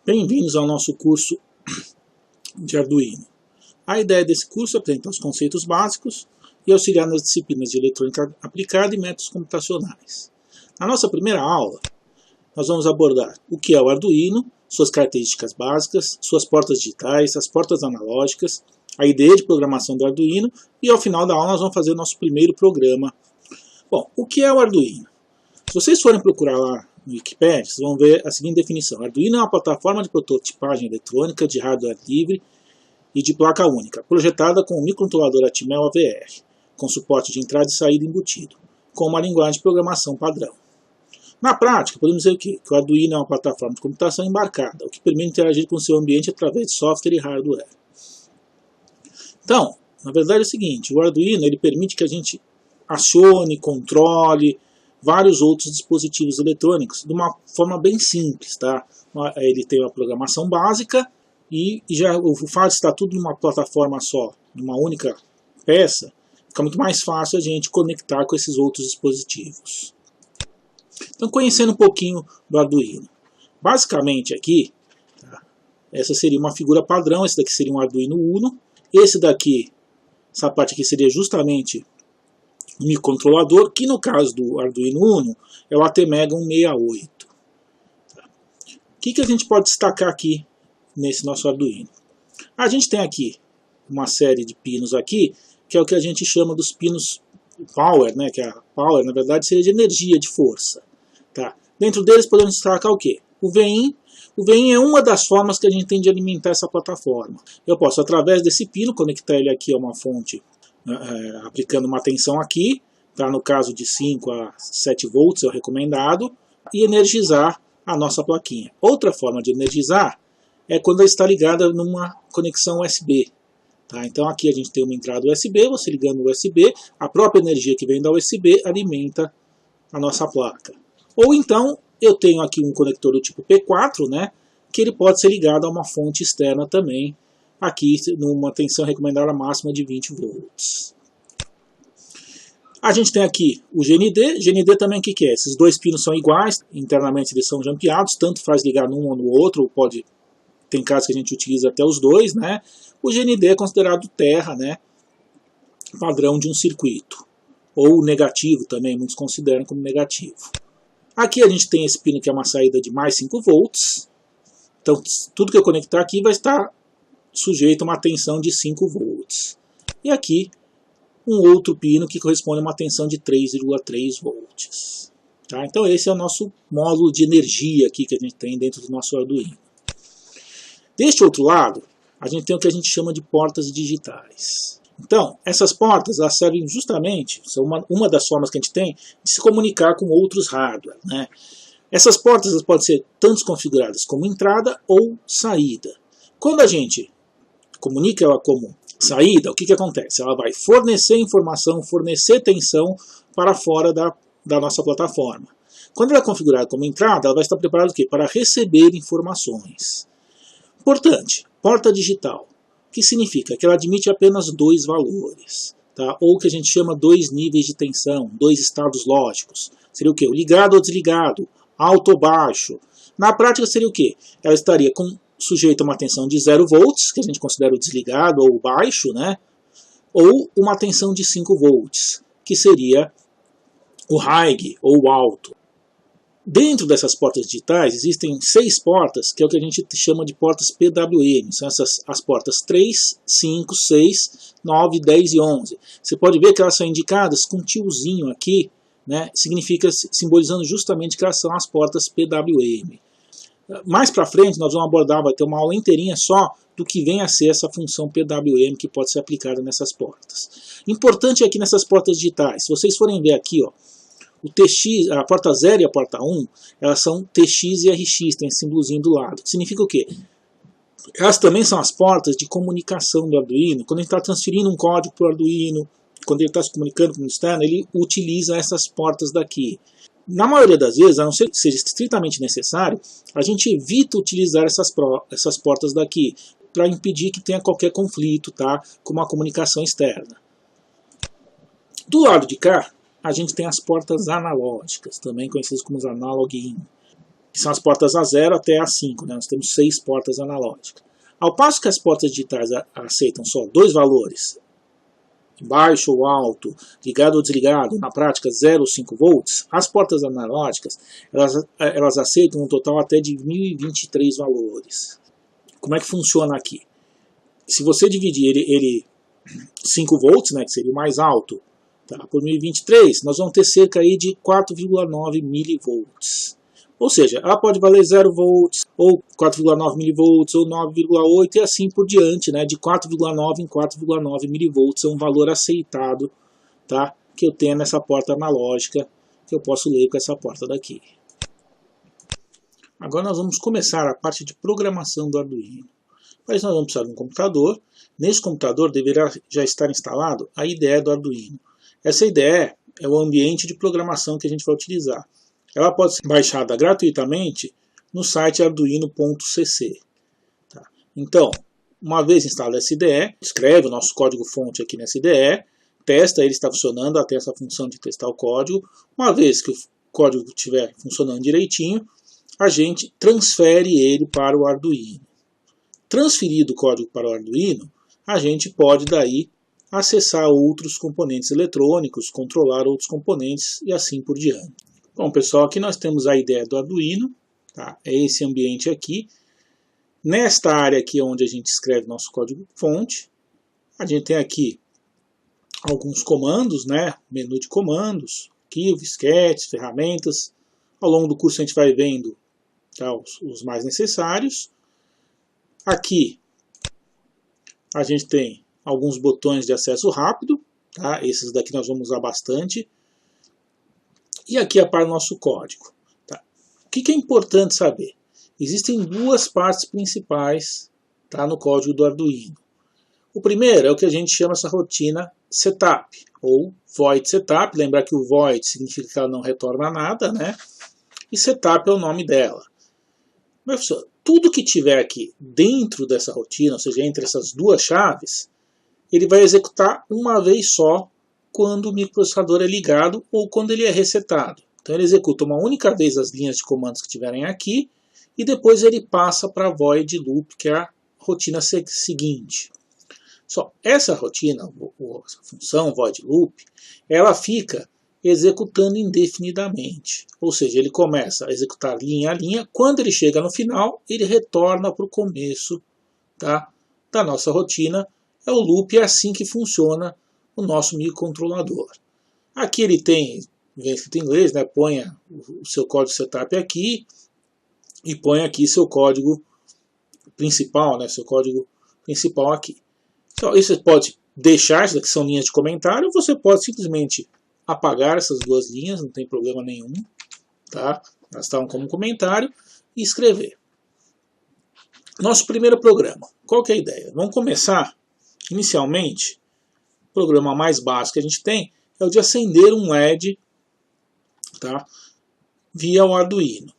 Bem-vindos ao nosso curso de Arduino. A ideia desse curso é apresentar os conceitos básicos e auxiliar nas disciplinas de eletrônica aplicada e métodos computacionais. Na nossa primeira aula, nós vamos abordar o que é o Arduino, suas características básicas, suas portas digitais, as portas analógicas, a ideia de programação do Arduino e ao final da aula nós vamos fazer o nosso primeiro programa. Bom, o que é o Arduino? Se vocês forem procurar lá no Wikipedia, vocês vão ver a seguinte definição. Arduino é uma plataforma de prototipagem eletrônica de hardware livre e de placa única, projetada com um microcontrolador Atmel AVR, com suporte de entrada e saída embutido, com uma linguagem de programação padrão. Na prática, podemos dizer que o Arduino é uma plataforma de computação embarcada, o que permite interagir com o seu ambiente através de software e hardware. Então, na verdade é o seguinte, o Arduino ele permite que a gente acione, controle vários outros dispositivos eletrônicos de uma forma bem simples, tá? Ele tem uma programação básica e já o fato de estar tudo numa plataforma só, numa única peça, fica muito mais fácil a gente conectar com esses outros dispositivos. Então, conhecendo um pouquinho do Arduino. Basicamente aqui, tá? Essa seria uma figura padrão, esse daqui seria um Arduino Uno, esse daqui, essa parte aqui seria justamente um microcontrolador, que no caso do Arduino Uno é o ATmega 168. Tá? O que a gente pode destacar aqui nesse nosso Arduino? A gente tem aqui uma série de pinos aqui, que é o que a gente chama dos pinos power, né? Que a power na verdade seria de energia, de força. Tá? Dentro deles podemos destacar o quê? O VIN. O VIN é uma das formas que a gente tem de alimentar essa plataforma. Eu posso, através desse pino, conectar ele aqui a uma fonte, aplicando uma tensão aqui, tá? No caso de 5 a 7 volts é o recomendado, e energizar a nossa plaquinha. Outra forma de energizar é quando ela está ligada numa conexão USB. Tá? Então aqui a gente tem uma entrada USB, você ligando o USB, a própria energia que vem da USB alimenta a nossa placa. Ou então eu tenho aqui um conector do tipo P4, né, que ele pode ser ligado a uma fonte externa também, aqui numa tensão recomendada máxima de 20 volts. A gente tem aqui o GND. GND também o que é? Esses dois pinos são iguais, internamente eles são jampeados, tanto faz ligar num ou no outro, tem casos que a gente utiliza até os dois, né? O GND é considerado terra, né, padrão de um circuito, ou negativo também, muitos consideram como negativo. Aqui a gente tem esse pino que é uma saída de mais 5 volts, então tudo que eu conectar aqui vai estar sujeito a uma tensão de 5 volts. E aqui um outro pino que corresponde a uma tensão de 3,3 volts. Tá? Então esse é o nosso módulo de energia aqui que a gente tem dentro do nosso Arduino. Deste outro lado, a gente tem o que a gente chama de portas digitais. Então, essas portas elas servem justamente, são uma das formas que a gente tem de se comunicar com outros hardware. Né? Essas portas elas podem ser tanto configuradas como entrada ou saída. Quando a gente comunica ela como saída, o que acontece? Ela vai fornecer informação, fornecer tensão para fora da nossa plataforma. Quando ela é configurada como entrada, ela vai estar preparada para receber informações. Importante, porta digital, que significa que ela admite apenas dois valores, tá? Ou que a gente chama dois níveis de tensão, dois estados lógicos. Seria o quê? O ligado ou desligado, alto ou baixo. Na prática seria o quê? Ela estaria sujeita a uma tensão de 0 volts, que a gente considera o desligado ou o baixo, né? Ou uma tensão de 5 volts, que seria o high ou o alto. Dentro dessas portas digitais existem 6 portas, que é o que a gente chama de portas PWM. São as portas 3, 5, 6, 9, 10 e 11. Você pode ver que elas são indicadas com um tiozinho aqui, né? Significa simbolizando justamente que elas são as portas PWM. Mais para frente nós vamos abordar, vai ter uma aula inteirinha só do que vem a ser essa função PWM que pode ser aplicada nessas portas. Importante aqui nessas portas digitais, se vocês forem ver aqui, ó, o TX, a porta 0 e a porta 1, elas são TX e RX, tem esse símbolozinho do lado. Que significa o quê? Elas também são as portas de comunicação do Arduino. Quando a gente está transferindo um código para o Arduino, quando ele está se comunicando com o externo, ele utiliza essas portas daqui. Na maioria das vezes, a não ser que seja estritamente necessário, a gente evita utilizar essas portas daqui, para impedir que tenha qualquer conflito, tá, com uma comunicação externa. Do lado de cá, a gente tem as portas analógicas, também conhecidas como os analog in. que são as portas A0 até A5, né? Nós temos 6 portas analógicas. Ao passo que as portas digitais aceitam só 2 valores, baixo ou alto, ligado ou desligado, na prática 0 ou 5 volts, as portas analógicas elas aceitam um total até de 1023 valores. Como é que funciona aqui? Se você dividir ele 5 volts, né, que seria o mais alto, tá, por 1023, nós vamos ter cerca aí de 4,9 milivolts. Ou seja, ela pode valer 0 volts, ou 4,9 milivolts, ou 9,8 e assim por diante, né? De 4,9 em 4,9 milivolts é um valor aceitado, tá? Que eu tenho nessa porta analógica, que eu posso ler com essa porta daqui. Agora nós vamos começar a parte de programação do Arduino. Para isso nós vamos precisar de um computador. Nesse computador deverá já estar instalado a IDE do Arduino. Essa IDE é o ambiente de programação que a gente vai utilizar. Ela pode ser baixada gratuitamente no site arduino.cc. Tá? Então, uma vez instalada essa IDE, escreve o nosso código-fonte aqui nessa IDE, testa ele está funcionando, até essa função de testar o código. Uma vez que o código estiver funcionando direitinho, a gente transfere ele para o Arduino. Transferido o código para o Arduino, a gente pode daí acessar outros componentes eletrônicos, controlar outros componentes e assim por diante. Bom, pessoal, aqui nós temos a ideia do Arduino, tá? É esse ambiente aqui. Nesta área aqui onde a gente escreve nosso código-fonte, a gente tem aqui alguns comandos, né? Menu de comandos, arquivo, sketches, ferramentas. Ao longo do curso a gente vai vendo, tá, os mais necessários. Aqui a gente tem alguns botões de acesso rápido, tá? Esses daqui nós vamos usar bastante. E aqui é para o nosso código. Tá? O que é importante saber? Existem duas partes principais, tá, no código do Arduino. O primeiro é o que a gente chama essa rotina setup, ou void setup. Lembrar que o void significa que ela não retorna nada, né? E setup é o nome dela. Mas, professor, tudo que tiver aqui dentro dessa rotina, ou seja, entre essas duas chaves, ele vai executar uma vez só quando o microprocessador é ligado ou quando ele é resetado. Então ele executa uma única vez as linhas de comandos que tiverem aqui e depois ele passa para a void loop, que é a rotina seguinte. Só essa rotina, essa função void loop, ela fica executando indefinidamente. Ou seja, ele começa a executar linha a linha, quando ele chega no final, ele retorna para o começo, tá, da nossa rotina. É o loop, é assim que funciona o nosso microcontrolador. Aqui ele tem, vem escrito em inglês, né? Ponha o seu código setup aqui e põe aqui seu código principal, né? Seu código principal aqui. Então, isso você pode deixar, isso daqui são linhas de comentário, ou você pode simplesmente apagar essas duas linhas, não tem problema nenhum, tá? Elas estavam como comentário, e escrever. Nosso primeiro programa. Qual que é a ideia? Vamos começar, inicialmente, o programa mais básico que a gente tem é o de acender um LED, tá, via o Arduino.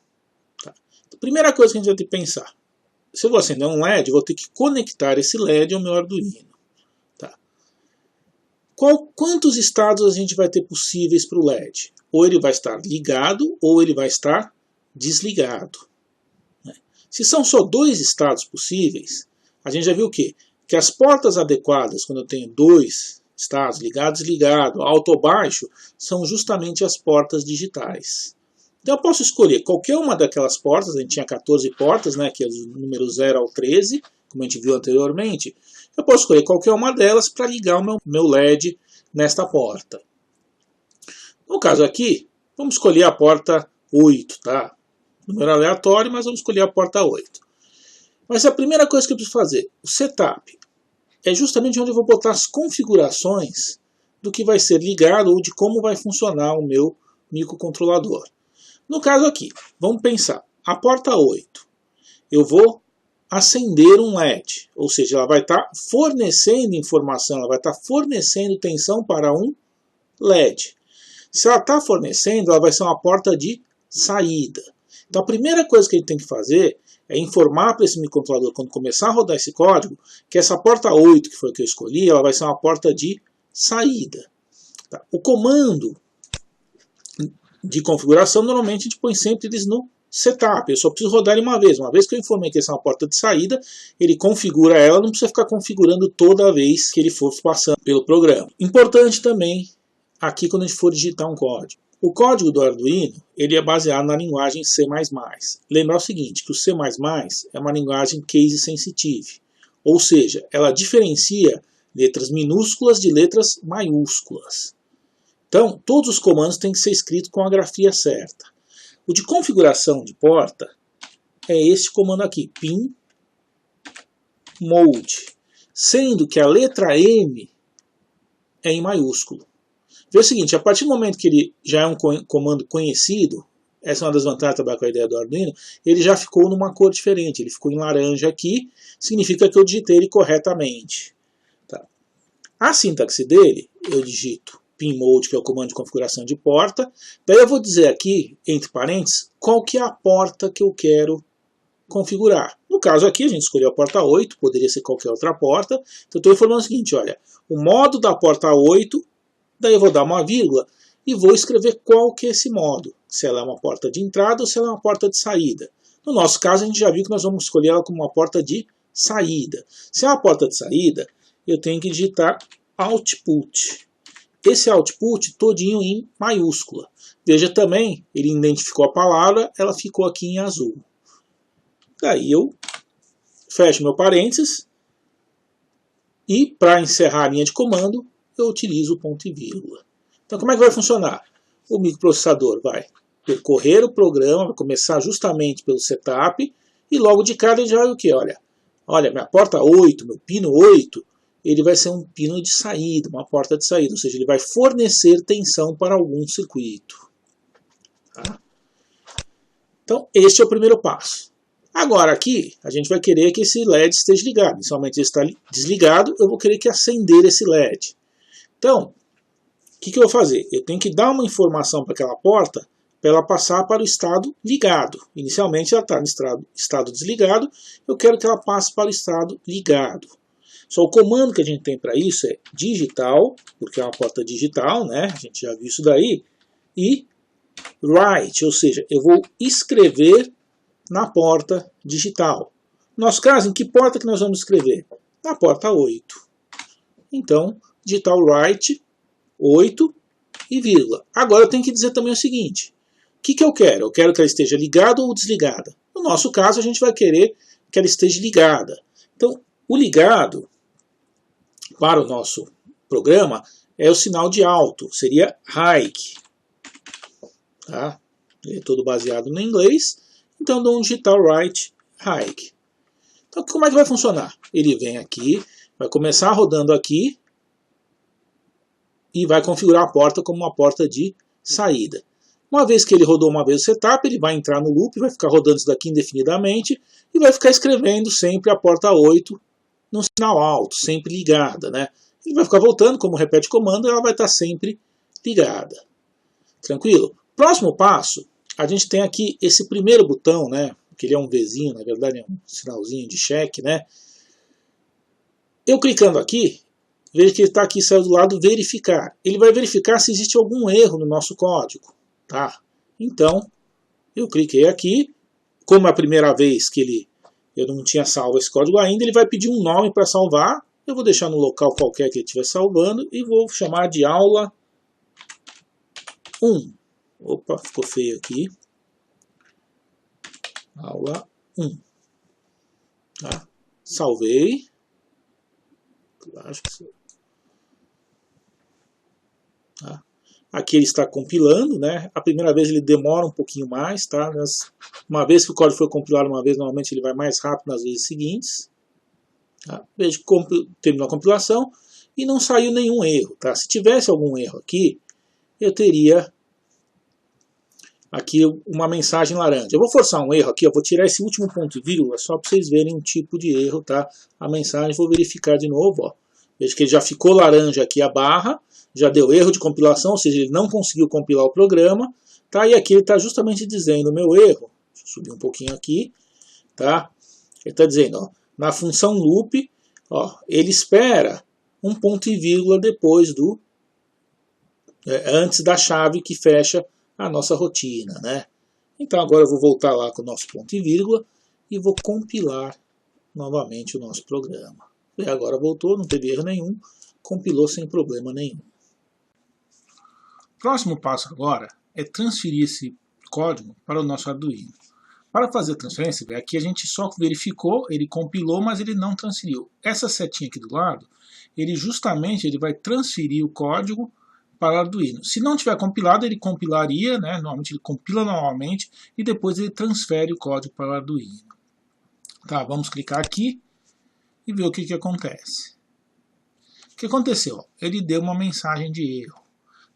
Tá? A primeira coisa que a gente vai ter que pensar, se eu vou acender um LED, eu vou ter que conectar esse LED ao meu Arduino. Tá? Quantos estados a gente vai ter possíveis para o LED? Ou ele vai estar ligado, ou ele vai estar desligado. Né? Se são só 2 estados possíveis, a gente já viu o quê? Que as portas adequadas, quando eu tenho 2 estados, ligado, desligado, alto ou baixo, são justamente as portas digitais. Então eu posso escolher qualquer uma daquelas portas, a gente tinha 14 portas, né, que é o número 0 ao 13, como a gente viu anteriormente. Eu posso escolher qualquer uma delas para ligar o meu LED nesta porta. No caso aqui, vamos escolher a porta 8, tá? Número aleatório, mas vamos escolher a porta 8. Mas a primeira coisa que eu preciso fazer, o setup, é justamente onde eu vou botar as configurações do que vai ser ligado ou de como vai funcionar o meu microcontrolador. No caso aqui, vamos pensar, a porta 8, eu vou acender um LED, ou seja, ela vai estar fornecendo informação, ela vai estar fornecendo tensão para um LED. Se ela está fornecendo, ela vai ser uma porta de saída. Então a primeira coisa que a gente tem que fazer é informar para esse microcontrolador, quando começar a rodar esse código, que essa porta 8, que foi a que eu escolhi, ela vai ser uma porta de saída. O comando de configuração, normalmente a gente põe sempre eles no setup, eu só preciso rodar ele uma vez que eu informei que essa é uma porta de saída, ele configura ela, não precisa ficar configurando toda vez que ele for passando pelo programa. Importante também, aqui quando a gente for digitar um código. O código do Arduino, ele é baseado na linguagem C++. Lembrar o seguinte, que o C++ é uma linguagem case sensitive, ou seja, ela diferencia letras minúsculas de letras maiúsculas. Então, todos os comandos têm que ser escritos com a grafia certa. O de configuração de porta é esse comando aqui, pin mode, sendo que a letra M é em maiúsculo. Vê o seguinte, a partir do momento que ele já é um comando conhecido, essa é uma das vantagens de trabalhar com a ideia do Arduino, ele já ficou numa cor diferente, ele ficou em laranja aqui, significa que eu digitei ele corretamente. Tá. A sintaxe dele, eu digito pinMode, que é o comando de configuração de porta, daí eu vou dizer aqui, entre parênteses, qual que é a porta que eu quero configurar. No caso aqui, a gente escolheu a porta 8, poderia ser qualquer outra porta, então eu estou informando o seguinte, olha, o modo da porta 8, daí eu vou dar uma vírgula e vou escrever qual que é esse modo. Se ela é uma porta de entrada ou se ela é uma porta de saída. No nosso caso, a gente já viu que nós vamos escolher ela como uma porta de saída. Se é uma porta de saída, eu tenho que digitar output. Esse output todinho em maiúscula. Veja também, ele identificou a palavra, ela ficou aqui em azul. Daí eu fecho meu parênteses e para encerrar a linha de comando, eu utilizo o ponto e vírgula. Então como é que vai funcionar? O microprocessador vai percorrer o programa, vai começar justamente pelo setup, e logo de cara ele já vai o quê? Olha, minha porta 8, meu pino 8, ele vai ser um pino de saída, uma porta de saída, ou seja, ele vai fornecer tensão para algum circuito. Tá? Então este é o primeiro passo. Agora aqui, a gente vai querer que esse LED esteja ligado. Inicialmente ele está desligado, eu vou querer que acender esse LED. Então, o que eu vou fazer? Eu tenho que dar uma informação para aquela porta para ela passar para o estado ligado. Inicialmente ela está no estado desligado, eu quero que ela passe para o estado ligado. Só o comando que a gente tem para isso é digital, porque é uma porta digital, né? A gente já viu isso daí, e write, ou seja, eu vou escrever na porta digital. No nosso caso, em que porta que nós vamos escrever? Na porta 8. Então, digital write 8 e vírgula. Agora eu tenho que dizer também o seguinte, o que eu quero? Eu quero que ela esteja ligada ou desligada? No nosso caso, a gente vai querer que ela esteja ligada. Então, o ligado, para o nosso programa, é o sinal de alto, seria high. Tá? Ele é todo baseado no inglês, então dou um digital write high. Então, como é que vai funcionar? Ele vem aqui, vai começar rodando aqui, e vai configurar a porta como uma porta de saída. Uma vez que ele rodou uma vez o setup, ele vai entrar no loop, vai ficar rodando isso daqui indefinidamente e vai ficar escrevendo sempre a porta 8 num sinal alto, sempre ligada. Né? Ele vai ficar voltando, como repete comando, ela vai estar sempre ligada. Tranquilo? Próximo passo, a gente tem aqui esse primeiro botão, né? Que ele é um Vzinho, na verdade é um sinalzinho de check. Né? Eu clicando aqui, veja que ele está aqui, saiu do lado verificar. Ele vai verificar se existe algum erro no nosso código. Tá? Então, eu cliquei aqui. Como é a primeira vez que eu não tinha salvo esse código ainda, ele vai pedir um nome para salvar. Eu vou deixar no local qualquer que ele estiver salvando e vou chamar de aula 1. Opa, ficou feio aqui. Aula 1. Tá? Salvei. Acho que sim. Tá? Aqui ele está compilando, né? A primeira vez ele demora um pouquinho mais, tá? Uma vez que o código foi compilado uma vez, normalmente ele vai mais rápido nas vezes seguintes. Tá? Veja que terminou a compilação e não saiu nenhum erro, tá? Se tivesse algum erro aqui, eu teria aqui uma mensagem laranja. Eu vou forçar um erro aqui, eu vou tirar esse último ponto e vírgula só para vocês verem um tipo de erro, tá? A mensagem, vou verificar de novo, ó. Veja que ele já ficou laranja aqui a barra, já deu erro de compilação, ou seja, ele não conseguiu compilar o programa, tá? E aqui ele está justamente dizendo o meu erro. Deixa eu subir um pouquinho aqui, tá? Ele está dizendo, ó, na função loop, ó, ele espera um ponto e vírgula depois antes da chave que fecha a nossa rotina, né? Então agora eu vou voltar lá com o nosso ponto e vírgula e vou compilar novamente o nosso programa. E agora voltou, não teve erro nenhum, compilou sem problema nenhum. O próximo passo agora é transferir esse código para o nosso Arduino. Para fazer a transferência, aqui a gente só verificou, ele compilou, mas ele não transferiu. Essa setinha aqui do lado, ele vai transferir o código para o Arduino. Se não tiver compilado, ele compilaria, né? Normalmente ele compila novamente e depois ele transfere o código para o Arduino. Tá, vamos clicar aqui e ver o que acontece. O que aconteceu? Ele deu uma mensagem de erro.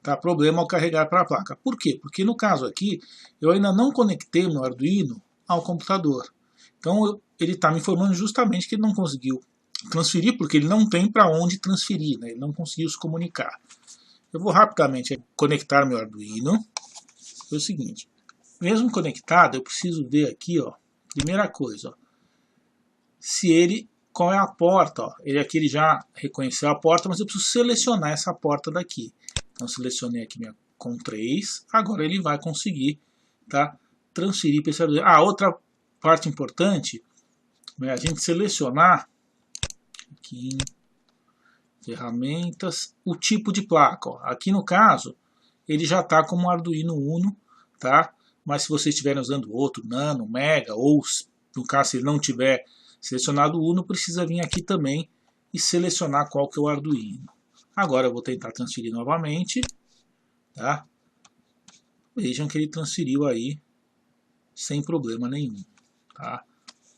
Tá, problema ao carregar para a placa. Por quê? Porque no caso aqui, eu ainda não conectei o meu Arduino ao computador. Então ele está me informando justamente que ele não conseguiu transferir, porque ele não tem para onde transferir, né? Ele não conseguiu se comunicar. Eu vou rapidamente conectar meu Arduino. É o seguinte, mesmo conectado, eu preciso ver aqui, ó, primeira coisa, ó, se ele, qual é a porta, ó. Ele já reconheceu a porta, mas eu preciso selecionar essa porta daqui. Então selecionei aqui minha com 3, agora ele vai conseguir, tá, transferir para esse Arduino. Outra parte importante é a gente selecionar aqui em ferramentas, o tipo de placa. Ó. Aqui no caso, ele já está como Arduino Uno, tá? Mas se vocês estiverem usando outro, Nano, Mega, ou no caso se ele não tiver selecionado o Uno, precisa vir aqui também e selecionar qual que é o Arduino. Agora eu vou tentar transferir novamente, tá? Vejam que ele transferiu aí sem problema nenhum, tá?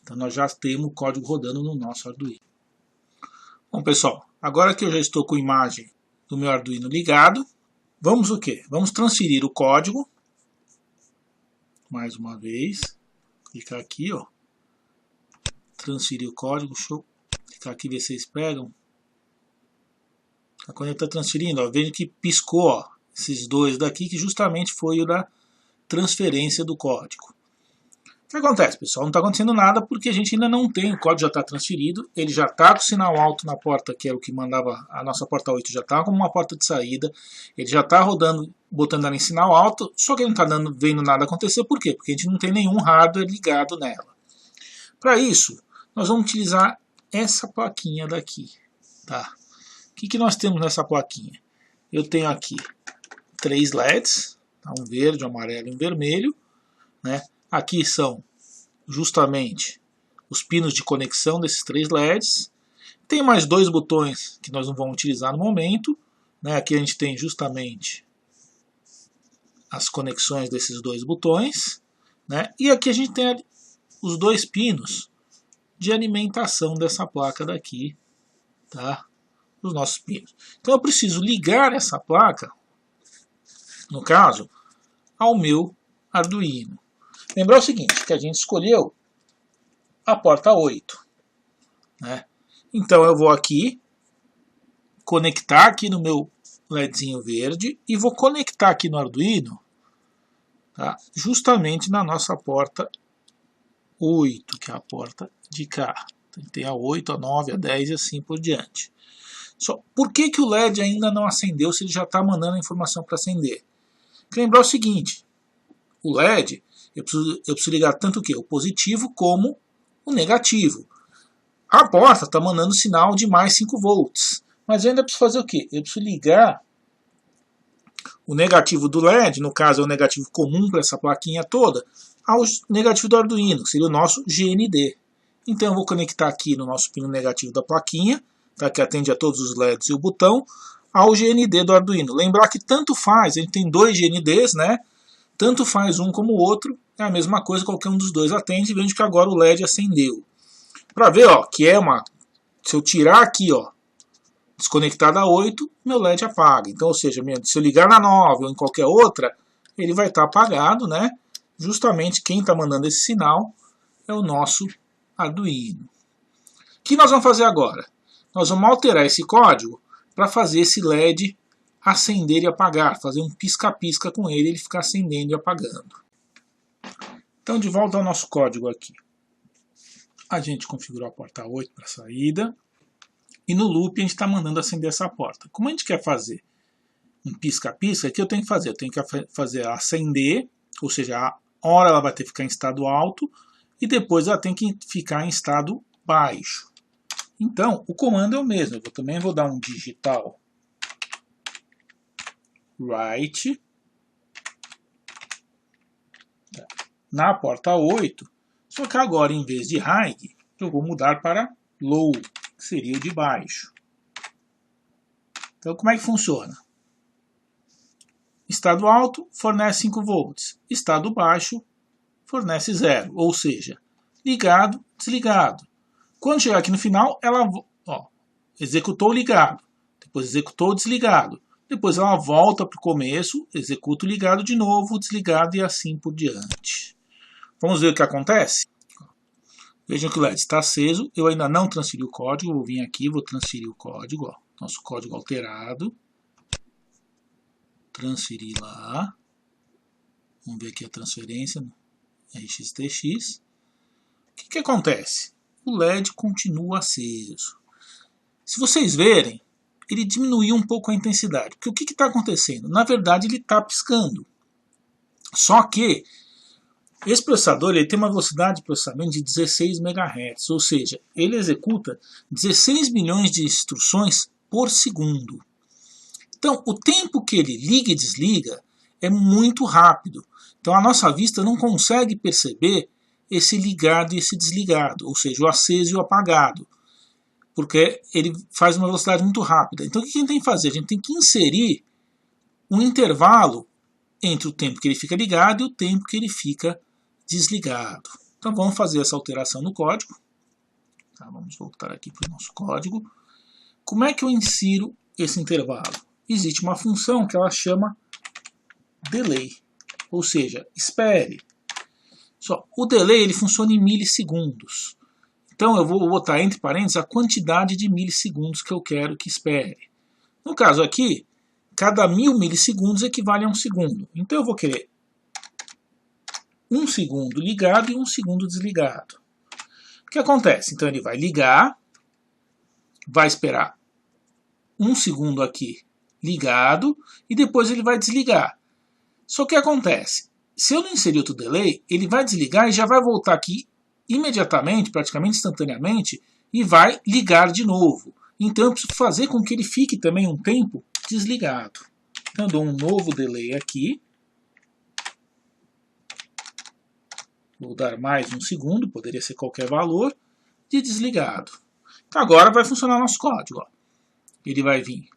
Então nós já temos o código rodando no nosso Arduino. Bom pessoal, agora que eu já estou com a imagem do meu Arduino ligado, vamos o quê? Vamos transferir o código, mais uma vez, clicar aqui, ó, transferir o código, deixa eu clicar aqui e ver se vocês pegam. Quando ele está transferindo, ó, veja que piscou, ó, esses dois daqui, que justamente foi o da transferência do código. O que acontece, pessoal? Não está acontecendo nada porque a gente ainda não tem, o código já está transferido, ele já está com o sinal alto na porta, que era o que mandava, a nossa porta 8 já está como uma porta de saída, ele já está rodando, botando ela em sinal alto, só que ele não está vendo nada acontecer, por quê? Porque a gente não tem nenhum hardware ligado nela. Para isso, nós vamos utilizar essa plaquinha daqui, tá? O que nós temos nessa plaquinha? Eu tenho aqui 3 LEDs, um verde, um amarelo e um vermelho, né? Aqui são justamente os pinos de conexão desses 3 LEDs. Tem mais 2 botões que nós não vamos utilizar no momento, né? Aqui a gente tem justamente as conexões desses 2 botões, né? E aqui a gente tem os 2 pinos de alimentação dessa placa daqui, tá? Os nossos pinos. Então eu preciso ligar essa placa, no caso, ao meu Arduino. Lembrar o seguinte, que a gente escolheu a porta 8. Né? Então eu vou aqui, conectar aqui no meu LEDzinho verde e vou conectar aqui no Arduino, tá? Justamente na nossa porta 8, que é a porta de cá. Então, tem a 8, a 9, a 10 e assim por diante. Só, por que o LED ainda não acendeu se ele já está mandando a informação para acender? Tem que lembrar o seguinte, o LED, eu preciso ligar tanto o positivo como o negativo. A porta está mandando sinal de mais 5 volts, mas eu ainda preciso fazer o quê? Eu preciso ligar o negativo do LED, no caso é o negativo comum para essa plaquinha toda, ao negativo do Arduino, que seria o nosso GND. Então eu vou conectar aqui no nosso pino negativo da plaquinha, tá, que atende a todos os LEDs e o botão, ao GND do Arduino. Lembrar que tanto faz, a gente tem 2 GNDs, né? Tanto faz um como o outro, é a mesma coisa, qualquer um dos dois atende, veja que agora o LED acendeu. Para ver, ó, que é uma... Se eu tirar aqui, ó, desconectar da 8, meu LED apaga. Então, ou seja, se eu ligar na 9 ou em qualquer outra, ele vai estar apagado, né? Justamente quem está mandando esse sinal é o nosso Arduino. O que nós vamos fazer agora? Nós vamos alterar esse código para fazer esse LED acender e apagar, fazer um pisca-pisca com ele ficar acendendo e apagando. Então, de volta ao nosso código aqui. A gente configurou a porta 8 para saída. E no loop a gente está mandando acender essa porta. Como a gente quer fazer um pisca-pisca, o que eu tenho que fazer? Eu tenho que fazer acender, ou seja, hora ela vai ter que ficar em estado alto e depois ela tem que ficar em estado baixo. Então, o comando é o mesmo. Eu também vou dar um digital write na porta 8, só que agora, em vez de high, eu vou mudar para low, que seria o de baixo. Então, como é que funciona? Estado alto fornece 5 volts, estado baixo fornece 0, ou seja, ligado, desligado. Quando chegar aqui no final, ela executou o ligado, depois executou o desligado, depois ela volta para o começo, executa o ligado de novo, desligado e assim por diante. Vamos ver o que acontece? Vejam que o LED está aceso, eu ainda não transferi o código, vou vir aqui, vou transferir o código, ó, nosso código alterado. Transferir lá. Vamos ver aqui a transferência, RxTX. O que acontece? O LED continua aceso. Se vocês verem, ele diminuiu um pouco a intensidade. Porque o que está acontecendo? Na verdade, ele está piscando. Só que esse processador ele tem uma velocidade de processamento de 16 MHz, ou seja, ele executa 16 milhões de instruções por segundo. Então, o tempo que ele liga e desliga é muito rápido. Então, a nossa vista não consegue perceber esse ligado e esse desligado, ou seja, o aceso e o apagado, porque ele faz uma velocidade muito rápida. Então, o que a gente tem que fazer? A gente tem que inserir um intervalo entre o tempo que ele fica ligado e o tempo que ele fica desligado. Então, vamos fazer essa alteração no código. Tá, vamos voltar aqui para o nosso código. Como é que eu insiro esse intervalo? Existe uma função que ela chama delay, ou seja, espere. Só, o delay ele funciona em milissegundos. Então eu vou botar entre parênteses a quantidade de milissegundos que eu quero que espere. No caso aqui, cada 1000 milissegundos equivale a 1 segundo. Então eu vou querer 1 segundo ligado e 1 segundo desligado. O que acontece? Então ele vai ligar, vai esperar 1 segundo aqui ligado e depois ele vai desligar. Só que acontece, se eu não inserir outro delay, ele vai desligar e já vai voltar aqui imediatamente, praticamente instantaneamente, e vai ligar de novo. Então eu preciso fazer com que ele fique também um tempo desligado. Então eu dou um novo delay aqui. Vou dar mais 1 segundo, poderia ser qualquer valor, de desligado. Então agora vai funcionar nosso código. Ó. Ele vai vir.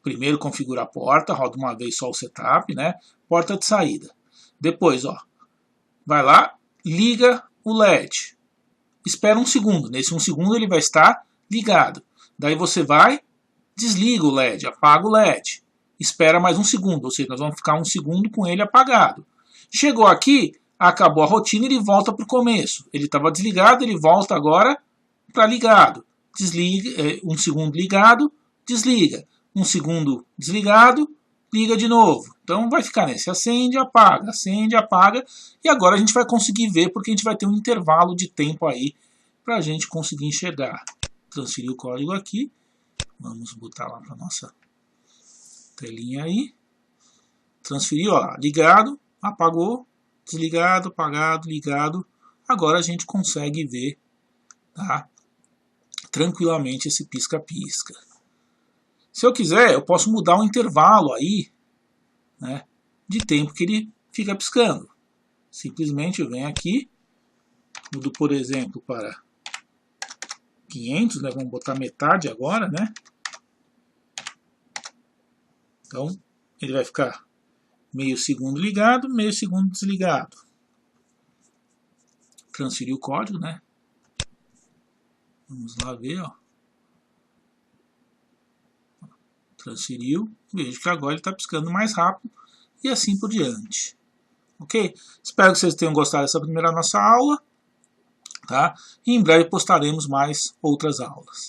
Primeiro configura a porta, roda uma vez só o setup, né? Porta de saída. Depois, ó, vai lá, liga o LED. Espera 1 segundo. Nesse 1 segundo ele vai estar ligado. Daí você vai, desliga o LED, apaga o LED. Espera mais 1 segundo, ou seja, nós vamos ficar 1 segundo com ele apagado. Chegou aqui, acabou a rotina, ele volta para o começo. Ele estava desligado, ele volta agora para ligado. Desliga, 1 segundo ligado, desliga. 1 segundo desligado, liga de novo. Então vai ficar nesse acende, apaga. E agora a gente vai conseguir ver, porque a gente vai ter um intervalo de tempo aí para a gente conseguir enxergar. Transferir o código aqui. Vamos botar lá para nossa telinha aí. Transferiu, ó, ligado, apagou, desligado, apagado, ligado. Agora a gente consegue ver, tá, tranquilamente esse pisca-pisca. Se eu quiser, eu posso mudar o intervalo aí, né, de tempo que ele fica piscando. Simplesmente eu venho aqui, mudo, por exemplo, para 500, né, vamos botar metade agora, né. Então, ele vai ficar meio segundo ligado, meio segundo desligado. Transferir o código, né. Vamos lá ver, ó. Transferiu, vejo que agora ele está piscando mais rápido e assim por diante. Ok? Espero que vocês tenham gostado dessa primeira nossa aula, tá? E em breve postaremos mais outras aulas.